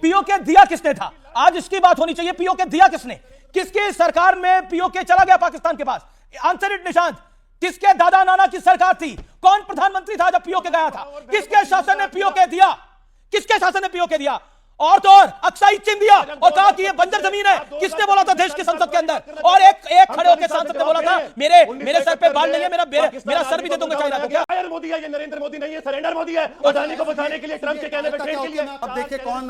PoK दिया किसने था? आज इसकी बात होनी चाहिए। पीओके दिया किसने? किसकी सरकार में पीओके चला गया पाकिस्तान के पास? Answer it Nishant. किसके दादा नाना की सरकार थी? कौन प्रधानमंत्री था जब पीओके गया था? किसके शासन ने पीओके दिया? किसके शासन ने पीओके दिया? और तो और अक्साई चिन्ह दिया और कहा कि ये बंजर जमीन है। किसने बोला था देश की संसद के अंदर? और एक खड़े होकर सांसद ने बोला था मेरे सर पे बाल नहीं है, मेरा सर भी दे दूंगा चाइना को। क्या मोदी है? ये नरेंद्र मोदी नहीं है, सरेंडर मोदी है। अदानी को बचाने के लिए, ट्रंप के कहने पे ट्रेड के लिए। अब देखिए कौन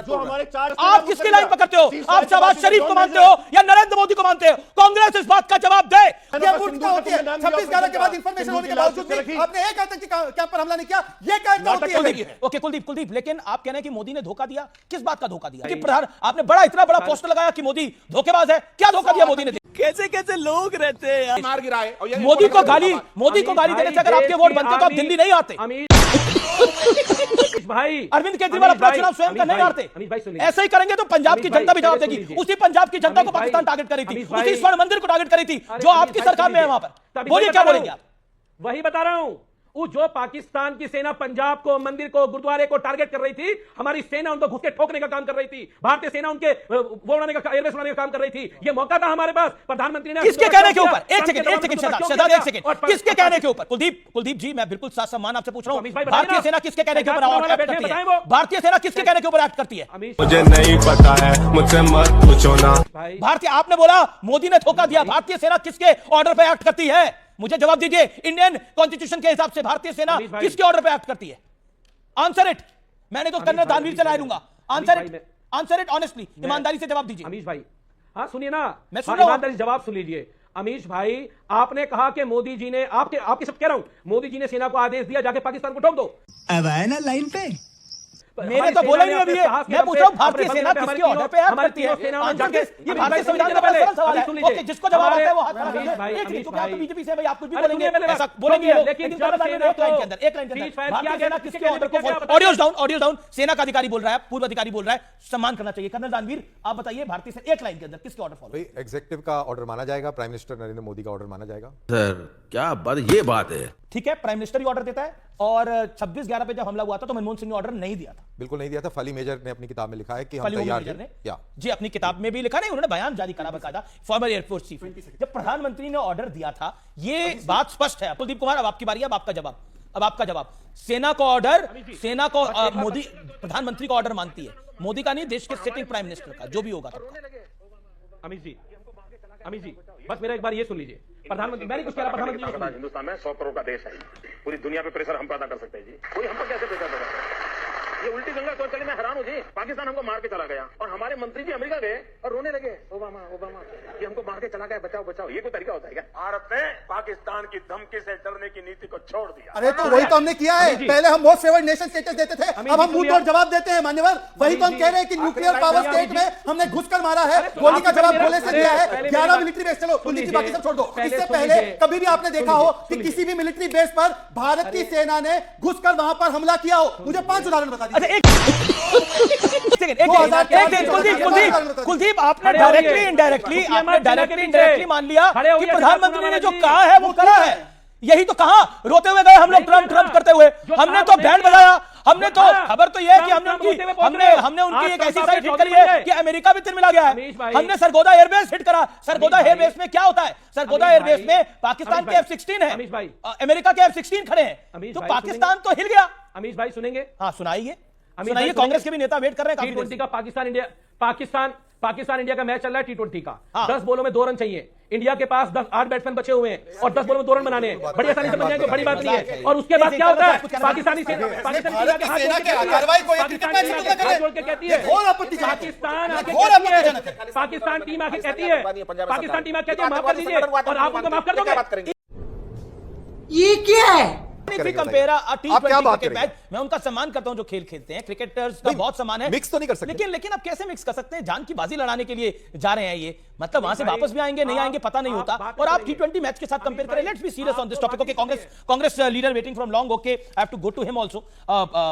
जो हमारे चार, आप किसकी लाइन पकड़ते हो? आप शहबाज शरीफ को मानते हो या नरेंद्र मोदी को मानते हो? कांग्रेस इस बात का जवाब दे। 26/11 के बाद इंफॉर्मेशन होने के बावजूद भी आपने एक आतंकी कैंप पर हमला नहीं किया। ये कैंप होती है। ओके कुलदीप, लेकिन आप कह रहे हैं कि मोदी ने धोखा दिया। किस बात का धोखा दिया? कि प्रधान आपने इतना बड़ा पोस्टर लगाया कि मोदी धोखेबाज है। क्या धोखा दिया मोदी ने? कैसे लोग रहते हैं मार गिराए। मोदी को गाली देने से अगर आपके वोट बनते तो आप दिल्ली नहीं आते। भाई अरविंद केजरीवाल अपना चुनाव स्वयं का नहीं हारते। ऐसे ही करेंगे तो पंजाब की जनता भी जवाब देगी। उसी पंजाब की जनता को पाकिस्तान टारगेट करी थी, उसी स्वर्ण मंदिर को टारगेट करी थी जो आपकी सरकार में है वहां पर। बोलिए क्या बोलेंगे आप? वही बता रहा हूं। वो जो पाकिस्तान की सेना पंजाब को, मंदिर को, गुरुद्वारे को टारगेट कर रही थी, हमारी सेना उनको घुस के ठोकने का काम कर रही थी। भारतीय सेना उनके वो उड़ाने का, एयरबेस उड़ाने का काम कर रही थी। ये मौका था हमारे पास। प्रधानमंत्री ने किसके कहने के ऊपर? एक सेकंड किसके कहने के ऊपर? कुलदीप जी, मैं बिल्कुल साथ सम्मान आपसे पूछ रहा हूं। भारतीय सेना किसके कहने के ऊपर एक्ट करती है? भारतीय सेना किसके कहने के ऊपर एक्ट करती है? मुझे नहीं पता है, मुझसे मत पूछो ना। भारतीय, आपने बोला मोदी ने धोखा दिया। भारतीय सेना किसके ऑर्डर पे एक्ट करती है? मुझे जवाब दीजिए। इंडियन कॉन्स्टिट्यूशन के हिसाब से भारतीय सेना किसके ऑर्डर पे एक्ट करती है? Answer it. मैंने तो कर्नल दानवीर चलाए दूंगा। आंसर इट ऑनेस्टली, ईमानदारी से जवाब दीजिए। अमीश भाई, हाँ सुनिए ना, मैं सुन रहा हूं। ईमानदारी जवाब सुन लीजिए। अमीश भाई, आपने कहा कि मोदी जी ने आपके सब कह रहा हूं, मोदी जी ने सेना को आदेश दिया जाके पाकिस्तान को ठोक दो। अब आए ना लाइन पे। मैंने तो बोला नहीं अभी। मैं पूछ रहा हूं भारतीय सेना किसके ऑर्डर पे एक्ट करती है? ये भारतीय संविधान का सरल सवाल है। ओके, जिसको जवाब आता है वो हाथ खड़ा करता है। क्योंकि आप बीजेपी से भाई आप कुछ भी बोलेंगे, ऐसा बोलेंगे, लेकिन एक लाइन के अंदर भारतीय सेना किसके ऑर्डर को? Audio down. सेना का अधिकारी बोल रहा है, पूर्व अधिकारी बोल रहा है, सम्मान करना चाहिए। कर्नल दानवीर, आप बताइए भारतीय सेना एक लाइन के अंदर किसके ऑर्डर फॉलो? एग्जीक्यूटिव का ऑर्डर माना जाएगा, प्राइम मिनिस्टर नरेंद्र मोदी का ऑर्डर माना जाएगा। सर क्या बात, ये बात है। ठीक है, प्राइम मिनिस्टर ही ऑर्डर देता है। और 26/11 पे जब हमला हुआ था तो मनमोहन सिंह ने ऑर्डर नहीं दिया था। बिल्कुल नहीं दिया था। फली मेजर ने अपनी किताब में लिखा है कि हम फली तैयार मेजर ने या जी अपनी किताब में भी लिखा नहीं, उन्होंने बयान जारी करा बकायदा, फॉर्मर एयरफोर्स चीफ। जब प्रधानमंत्री ने ऑर्डर दिया था, ये बात स्पष्ट है। कुलदीप कुमार, अब आपकी बारी है, अब आपका जवाब। सेना को ऑर्डर, सेना को मोदी, प्रधानमंत्री को ऑर्डर मानती है, मोदी का नहीं, देश के सिटिंग प्राइम मिनिस्टर का, जो भी होगा। अमीश जी, बस मेरा एक बार ये सुन लीजिए। प्रधानमंत्री, मैंने कुछ कह रहा, प्रधानमंत्री हिंदुस्तान में 100 करोड़ का देश है। पूरी दुनिया पे प्रेशर हम पैदा कर सकते हैं जी। कोई हम पर कैसे प्रेशर देगा? ये उल्टी गंगा तो चली, मैं हैरान हूँ जी। पाकिस्तान हमको मार के चला गया और हमारे मंत्री जी अमेरिका गए और रोने लगे, ओबामा ये हमको मार के चला गया, बचाओ। ये कोई तरीका होता है क्या? भारत ने पाकिस्तान की धमकी से डरने की नीति को छोड़ दिया। अरे तो वही तो हमने किया है। पहले हम मोस्ट फेवर्ड नेशन स्टेटस देते थे, अब हम मुंह तोड़ जवाब देते हैं। मान्यवर, वही तो हम कह रहे हैं कि न्यूक्लियर पावर स्टेट में हमने घुसकर मारा है। गोली का जवाब गोले से दिया है। 11 मिलिट्री बेस, चलो बाकी सब छोड़ दो। इससे पहले कभी भी आपने देखा हो कि किसी भी मिलिट्री बेस पर भारत की सेना ने घुसकर वहां पर हमला किया हो? मुझे 5 उदाहरण बता दीजिए। कुलदीप, आपने डायरेक्टली इनडायरेक्टली मान लिया कि प्रधानमंत्री ने जो कहा है वो करा है। यही तो कहा, रोते हुए गए हम लोग ट्रम्प करते हुए। हमने तो बैंड बजाया। हमने तो, खबर तो यह है कि हमने उनकी एक ऐसी साइट हिट करी है कि अमेरिका भी तिरमिला गया है। हमने सरगोदा एयरबेस हिट करा। सरगोदा एयरबेस में क्या होता है? सरगोदा एयरबेस में पाकिस्तान के F-16 है, अमेरिका के F-16 खड़े हैं, तो पाकिस्तान तो हिल गया। अमीश भाई सुनेंगे? हाँ सुनाइए। कांग्रेस के भी नेता वेट कर रहे हैं। T20 का पाकिस्तान इंडिया का मैच चल रहा है। T20 का 10 बॉलों में 2 रन चाहिए। इंडिया के पास 8 बैट्समैन बचे हुए हैं और 10 बॉलों में 2 रन बनाने हैं। बड़ी आसानी से बन जाएंगे, बड़ी बात नहीं है। और उसके बाद क्या होता है? पाकिस्तानी सेना पाकिस्तान टीम आके कहती है, माफ कर दीजिए और आप उनको माफ कर दोगे। ये क्या है? आप क्या बात करेंगे? मैं उनका सम्मान करता हूं जो खेल खेलते हैं, क्रिकेटर्स का बहुत सम्मान है। मिक्स तो नहीं कर सकते। लेकिन आप कैसे मिक्स कर सकते हैं? जान की बाजी लड़ाने के लिए जा रहे हैं ये, मतलब वहां से वापस भी आएंगे नहीं आएंगे पता नहीं होता। और आप T20 मैच के साथ कंपेयर करें। Let's be serious on this topic. Okay, Congress leader waiting from long. Okay, I have to go to him also.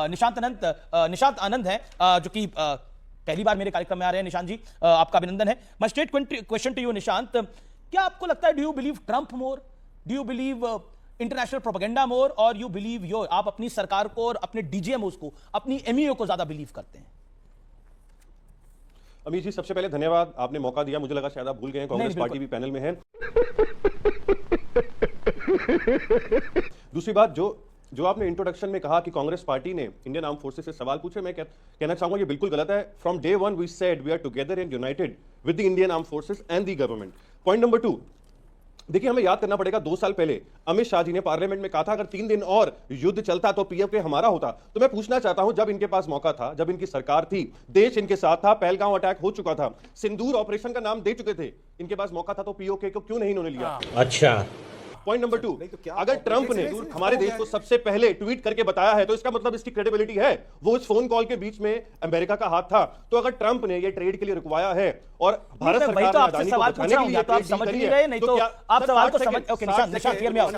Nishant Anand है, जो कि पहली बार मेरे कार्यक्रम में आ रहे हैं। निशांत जी, आपका अभिनंदन है। My straight question to you Nishant, क्या आपको लगता है, do you believe Trump more, do you believe international propaganda more, और यू बिलीव योर, आप अपनी सरकार को और अपने डीजीएमओस को, अपनी एमईओ को ज्यादा बिलीव करते हैं? अमित जी, सबसे पहले धन्यवाद, आपने मौका दिया। मुझे लगा शायद आप भूल गए हैं, कांग्रेस पार्टी भी पैनल में है। दूसरी बात, जो आपने इंट्रोडक्शन में कहा कि कांग्रेस पार्टी ने इंडियन आर्म फोर्सेस से सवाल पूछे, मैं कहना चाहूंगा ये बिल्कुल गलत है। From day one we said we are together and united with the Indian armed forces and the government. Point number 2, देखिए हमें याद करना पड़ेगा 2 साल पहले अमित शाह जी ने पार्लियामेंट में कहा था अगर 3 दिन और युद्ध चलता तो पीएफके हमारा होता। तो मैं पूछना चाहता हूं, जब इनके पास मौका था, जब इनकी सरकार थी, देश इनके साथ था, पहलगांव अटैक हो चुका था, सिंदूर ऑपरेशन का नाम दे चुके थे, इनके पास मौका था, तो पीओके को क्यों नहीं इन्होंने लिया? अच्छा, पॉइंट नंबर 2, अगर ट्रंप ने हमारे देश को सबसे पहले ट्वीट करके बताया है तो इसका मतलब इसकी क्रेडिबिलिटी है। वो इस फोन कॉल के बीच में अमेरिका का हाथ था। तो अगर ट्रंप ने ये ट्रेड के लिए रुकवाया है और भारत सरकार वही तो ने आपसे अदानी को सवाल बचाने पूछ रहा के हूं, लिए या तो आप ट्रेड समझ करी नहीं है, रहे, नहीं तो आप सवाल को समझ, ओके निशांत हियर में आओ।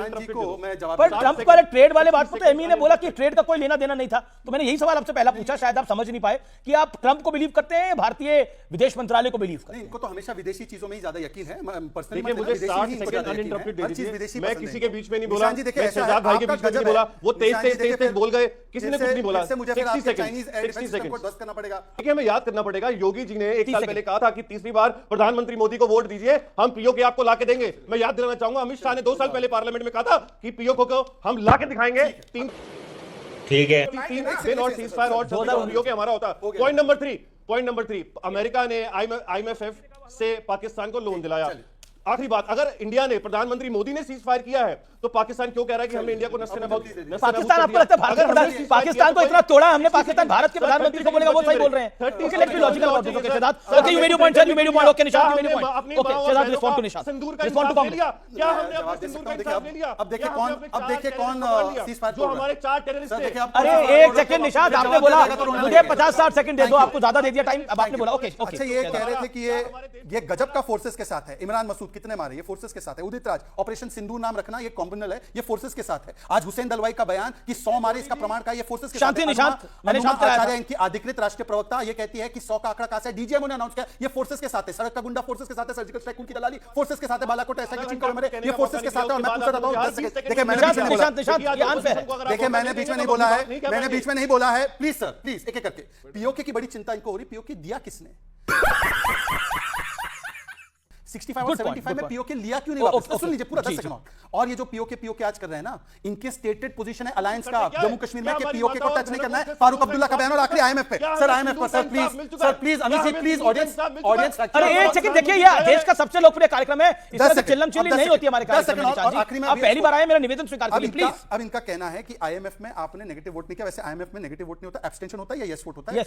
पर ट्रंप वाले ट्रेड वाले बात को तो एमी ने बोला कि ट्रेड का कोई लेना देना नहीं था। तो मैंने यही सवाल आपसे पहला पूछा, शायद आप समझ नहीं पाए कि आप ट्रंप को बिलीव करते हैं, भारतीय विदेश मंत्रालय को बिलीव करते हैं? इनको तो हमेशा विदेशी चीजों में ही ज्यादा यकीन है। पर्सनली देखिए, मुझे 60 सेकंड अनइंटरप्टेड दे दीजिए। मैं किसी के बीच में नहीं बोला, जी देखिए, मैं शहजाद भाई के बीच में नहीं बोला। वो तेज बोल गए, किसी ने कुछ नहीं बोला। 60 सेकंड करना पड़ेगा। देखिए, हमें याद करना पड़ेगा, योगी जी ने 1 साल पहले कहा था कि तीसरी बार प्रधानमंत्री मोदी को वोट दीजिए, हम पीओके आपको लाके देंगे। मैं याद दिलाना चाहूंगा, अमित शाह ने 2 साल पहले पार्लियामेंट में कहा था कि पीओके को हम लाके दिखाएंगे। ठीक है, 3 दिन और सीजफायर और पीओके हमारा होता। पॉइंट नंबर 3, अमेरिका ने IMF से पाकिस्तान को लोन दिलाया। आखिरी बात, अगर इंडिया ने, प्रधानमंत्री मोदी ने सीज फायर किया है तो पाकिस्तान क्यों कह रहा है कि हमने इंडिया को पाकिस्तान आपको लगता है पाकिस्तान को इतना तोड़ा हमने? पाकिस्तान भारत के प्रधानमंत्री को बोलेगा वो सही बोल रहे हैं। Okay, let's be logical about this. Okay Shahzad, okay you made your point sir, you made your point. Okay Nishant, you made your point. Okay Shahzad, respond to Nishant, respond to Congress. क्या हमने अपने सिंदूर का हिसाब ले लिया? अब देखिए कौन सीज फायर जो हमारे 4 टेररिस्ट थे। अरे एक सेकंड निशांत, आपने बोला मुझे 50-60 सेकंड दे दो, आपको ज्यादा दे दिया टाइम। अब आपने बोला ओके ओके। अच्छा, ये कह रहे थे कि ये गजब का फोर्सेस के साथ है। इमरान मसूद कितने मारे, ये फोर्सेस के साथ है। उदित राज, ऑपरेशन सिंदूर नाम रखना, ये कॉम्युनल है, ये फोर्सेस के साथ है। आज हुसैन दलवाई का बयान कि 100 मारे, इसका प्रमाण का, ये फोर्सेस के साथ है। आचार्य, इनकी अधिकृत राष्ट्रीय प्रवक्ता, ये कहती है कि 100 का आंकड़ा कहां से? डीजीएमओ ने अनाउंस किया, ये फोर्सेस के साथ है। सड़क का गुंडा फोर्सेस के साथ है, सर्जिकल स्ट्राइक की दलाली फोर्सेस के साथ है, बालाकोट ऐसा कि चिंता मरे, ये फोर्सेस के साथ है। और मैं पूछ रहा था 10 सेकंड, देखिए मैंने बीच में नहीं बोला, देखिए मैंने बीच में नहीं बोला है, मैंने बीच में नहीं बोला है। प्लीज सर, प्लीज एक एक करके। पीओके की बड़ी चिंता इनको हो रही, पीओके दिया किसने? 65 और 75 में पीओके लिया क्यों नहीं वापस? सुन लीजिए पूरा 10 सेकंड और ये जो पीओके आज कर रहे हैं ना, इनके स्टेटेड पोजीशन है अलायंस का जम्मू कश्मीर में कि पीओके को टच नहीं करना है। फारूक अब्दुल्ला का बयान और आखिरी आईएमएफ पे। सर आईएमएफ पर sir please Amit ji please, audience. अरे एक सेकंड, देखिए ये देश का सबसे लोकप्रिय कार्यक्रम है, इसमें चिल्लम चिल्ली नहीं होती हमारे कार्यक्रम में। आखिरी में आप पहली बार आए, मेरा निवेदन स्वीकार करिए प्लीज। अब इनका कहना है कि आईएमएफ में आपने नेगेटिव वोट नहीं किया। वैसे आईएमएफ में नेगेटिव वोट नहीं होता, एब्सटेंशन होता है या यस वोट होता है।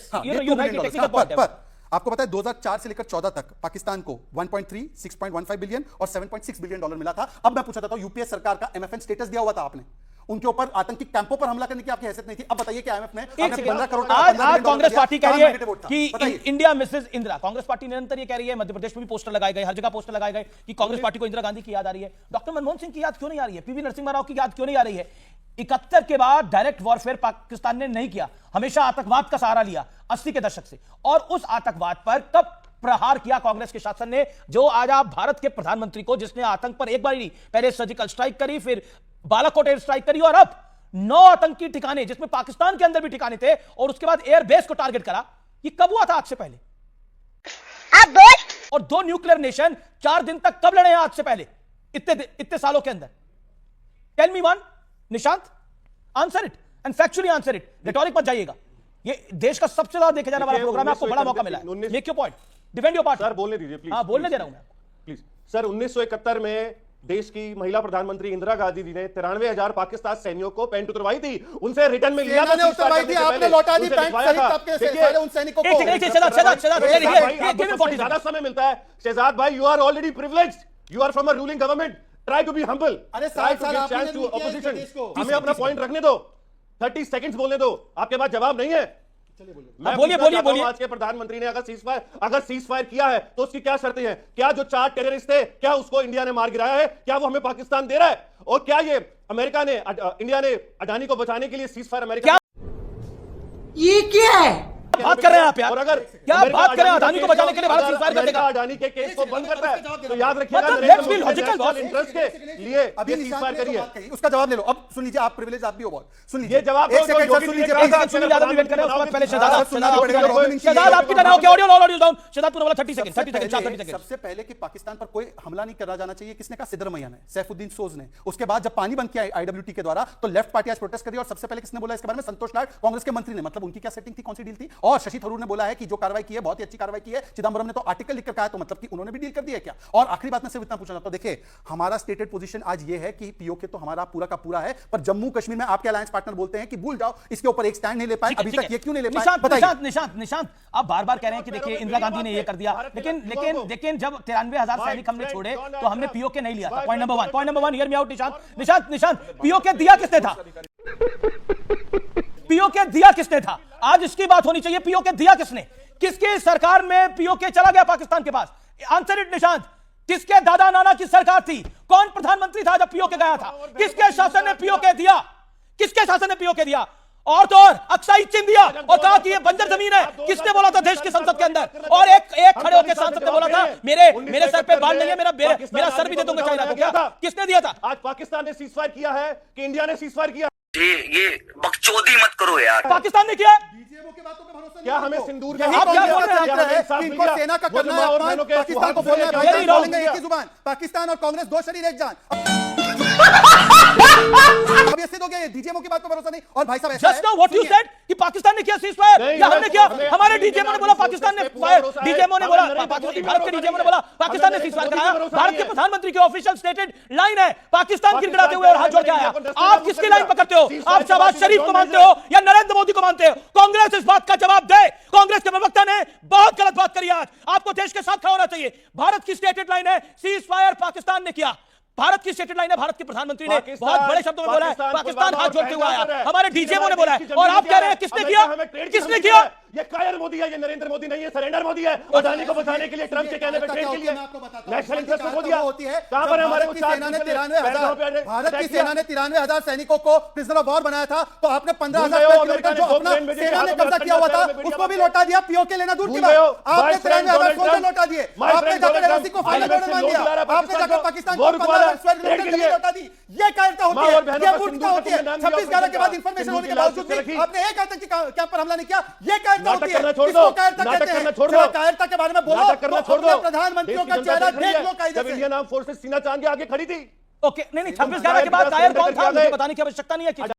पर आपको पता है 2004 से लेकर 14 तक पाकिस्तान को 1.3, 6.15 बिलियन और 7.6 बिलियन डॉलर मिला था। अब मैं पूछा था, यूपीए सरकार का एमएफएन स्टेटस दिया हुआ था आपने, उनके ऊपर आतंकी कैंपों पर हमला करने की आपकी हैसियत नहीं थी। अब बताइए कि आईएमएफ ने 15 करोड़ आज कांग्रेस पार्टी कह रही है कि India Mrs Indira. Congress party निरंतर ये कह रही है, मध्य प्रदेश में भी पोस्टर लगाए गए, हर जगह पोस्टर लगाए गए कि कांग्रेस पार्टी को इंदिरा गांधी की याद आ रही है। डॉक्टर मनमोहन सिंह की याद क्यों नहीं आ रही है? पीवी नरसिम्हा राव की याद क्यों नहीं आ रही है? 71 के बाद डायरेक्ट वॉरफेयर पाकिस्तान ने नहीं किया, हमेशा आतंकवाद का सहारा लिया 80 के दशक से। और उस आतंकवाद पर कब प्रहार किया कांग्रेस के शासन ने? जो आज आप भारत के प्रधानमंत्री को, जिसने आतंक पर एक बार ही पहले सर्जिकल स्ट्राइक करी, फिर बालाकोट एयर स्ट्राइक करी और अब 9 आतंकी ठिकाने, जिसमें पाकिस्तान के अंदर भी ठिकाने थे, और उसके बाद एयर बेस को टारगेट करा। ये कब हुआ था? आज से पहले। और 2 न्यूक्लियर नेशन 4 दिन तक कब लड़े हैं आज से पहले, इतने सालों के अंदर? Tell me one Nishant, answer it and factually answer it, rhetoric मत जाइएगा। ये देश का सबसे ज्यादा देखे जाने वाला प्रोग्राम है, आपको बड़ा मौका मिला है। Make your point, defend your part. Sir बोलने दीजिए प्लीज। हां बोलने दे रहा हूं मैं प्लीज। सर 1971 में देश की महिला प्रधानमंत्री इंदिरा गांधी जी ने 93,000 पाकिस्तान सैनिकों को पैंट उतरवाई थी, उनसे रिटर्न में लिया था। आपने लौटा दी पैंट सहित आपके सारे उन सैनिकों को। ज्यादा समय मिलता है शहजाद भाई, you are already privileged, you are from a ruling government, try to be humble. अरे हमें अपना पॉइंट रखने दो, 30 सेकंड्स बोलने दो, आपके पास जवाब नहीं है। बोलिए। आज के प्रधानमंत्री ने अगर सीज फायर किया है तो उसकी क्या शर्तें हैं? क्या जो 4 टेररिस्ट थे, क्या उसको इंडिया ने मार गिराया है? क्या वो हमें पाकिस्तान दे रहा है? और क्या ये इंडिया ने अडानी को बचाने के लिए सीज फायर अमेरिका ये क्या है? बात कर रहे हैं आप यार? और अगर क्या अमेरिका बात कर रहे हैं? अडानी अडानी को बचाने के लिए भारत सीजफायर कर अमेरिका देगा? अडानी के केस को बंद करता है तो याद रखिएगा मतलब Narendra let's be Modi logical, boss. Interest के लिए अभी ये निशांत सीजफायर ने जो करिए। बात कही, उसका जवाब ले लो। अब सुन लीजिए, आप प्रिविलेज आप भी हो बहुत। सुन लीजिए, ये जवाब एक दो, सेकंड जो सर, सुन लीजिए, योगी एक सेकंड सुनील यादव भी वेट कर रहे हैं, उसके बाद पहले शहजाद आप सुनना पड़ेगा, शहजाद आपकी तरह हो, ऑडियो ऑडियो डाउन, शहजाद पूरा वाला 30 सेकंड 30 सेकंड 30 सेकंड। सबसे पहले कि पाकिस्तान पर कोई हमला नहीं करा जाना चाहिए, किसने कहा? सिद्धरमैया ने, सैफुद्दीन सोज ने। उसके बाद जब पानी बंद किया आईडब्ल्यूटी के द्वारा तो लेफ्ट पार्टी आज प्रोटेस्ट कर रही है, और सबसे पहले किसने बोला इसके बारे में? संतोष लाड, कांग्रेस के मंत्री ने। मतलब उनकी क्या सेटिंग थी, कौन सी डील थी? और शशि थरूर ने बोला है कि जो कार्रवाई की है बहुत ही अच्छी कार्रवाई की है। चिदंबरम ने तो आर्टिकल लिखकर कहा, तो मतलब कि उन्होंने भी डील कर दिया क्या? और आखिरी बात मैं सिर्फ इतना पूछना चाहता हूं, देखिए हमारा स्टेटेड पोजीशन आज ये है कि पीओके तो हमारा पूरा का पूरा है, पर जम्मू कश्मीर में आपके अलायंस पार्टनर बोलते हैं कि भूल जाओ, इसके ऊपर एक स्टैंड नहीं ले पाए, अभी तक ये क्यों नहीं ले पाए? बताइए। निशांत आप बार-बार कह रहे हैं कि देखिए इंदिरा गांधी ने ये कर दिया, लेकिन जब 93,000 सैनिक हमने छोड़े तो हमने पीओके नहीं लिया था। Point number 1 hear me out Nishant PoK दिया किसने था? पीओके दिया किसने था? आज इसकी बात होनी चाहिए। पीओके दिया किसने? किसकी सरकार में पीओके चला गया पाकिस्तान के पास? Answer it Nishant. किसके दादा नाना की सरकार थी? कौन प्रधानमंत्री था जब पीओके गया था? किसके शासन ने पीओके दिया? किसके शासन ने पीओके दिया? और तो और अक्साई चिन्ह दिया और कहा कि ये बंजर जमीन है। किसने बोला था देश की संसद के अंदर? और एक खड़े होकर सांसद ने बोला था मेरे सर पे बाल नहीं है, मेरा सर भी दे दूंगा चाइना को। क्या था? किसने दिया था? आज पाकिस्तान ने सीजफायर किया है कि इंडिया ने सीजफायर किया? ये बकचोदी मत करो यार। पाकिस्तान ने किया। क्या हमें सिंदूर यही आप क्या बोल रहे हैं? कि इनको सेना का करना है अपमान, पाकिस्तान को बोलना है भाई, बोलेंगे एक ही जुबान, पाकिस्तान और कांग्रेस दो शरीर एक जान। अब ये सिद्ध हो गया, ये डीजीएमओ की बात को भरोसा नहीं। और भाई साहब ऐसा Just now what you said कि पाकिस्तान ने किया सीजफायर या हमने किया? हमारे डीजीएमओ ने बोला पाकिस्तान ने, डीजीएमओ ने बोला, भारत के डीजीएमओ ने बोला पाकिस्तान ने सीजफायर कराया। भारत के प्रधानमंत्री की ऑफिशियल स्टेटेड लाइन है पाकिस्तान गिड़गिड़ाते हुए और हाथ जोड़ के आया। आप किसकी लाइन पकड़ते हो? आप शहबाज शरीफ को मानते हो या नरेंद्र मोदी को मानते हो? कांग्रेस इस बात का जवाब दे। कांग्रेस के प्रवक्ता ने बहुत गलत बात करी आज। आपको देश के साथ खड़ा होना चाहिए। भारत की स्टेटेड लाइन है सीजफायर पाकिस्तान ने किया। भारत की स्टेटेड लाइन है, भारत के प्रधानमंत्री ने बहुत बड़े शब्दों में बोला है पाकिस्तान हाथ जोड़ते हुए आया। हमारे डीजीएमओ ने बोला है और आप कह रहे हैं किसने किया? किसने किया? ये कायर मोदी है, ये नरेंद्र मोदी नहीं है, सरेंडर मोदी है। अडानी को बचाने के लिए, ट्रंप के कहने पर ट्रेड के लिए नेशनल इंटरेस्ट को दिया। कहां पर हमारे भारत की सेना ने 93,000 सैनिकों को प्रिजनर ऑफ वॉर बनाया था, तो आपने 15,000 किलोमीटर जो अपना सेना ने कब्जा किया हुआ था उसको भी लौटा दिया। पीओके लेना दूर की बात, आपने 93,000 सोल्जर लौटा दिए। आपने जाकर एलओसी को फाइनल ऑर्डर मान दिया। आपने जाकर पाकिस्तान को 15,000 स्क्वायर किलोमीटर जमीन लौटा दी। ये कायरता होती है, ये मूर्खता होती है। 26/11 के बाद इंफॉर्मेशन होने के बावजूद भी आपने एक आतंकी कैंप पर हमला नहीं किया। ये कायरता होती है, इसको कायरता कहते हैं। जरा कायरता के बारे में बोलो, तो प्रधानमंत्रियों का चेहरा देख लो कायदे से। इंडियन आर्म फोर्सेस सीना तान के आगे खड़ी थी। ओके, नहीं 26/11 के बाद कायर कौन था मुझे बताने की आवश्यकता नहीं है।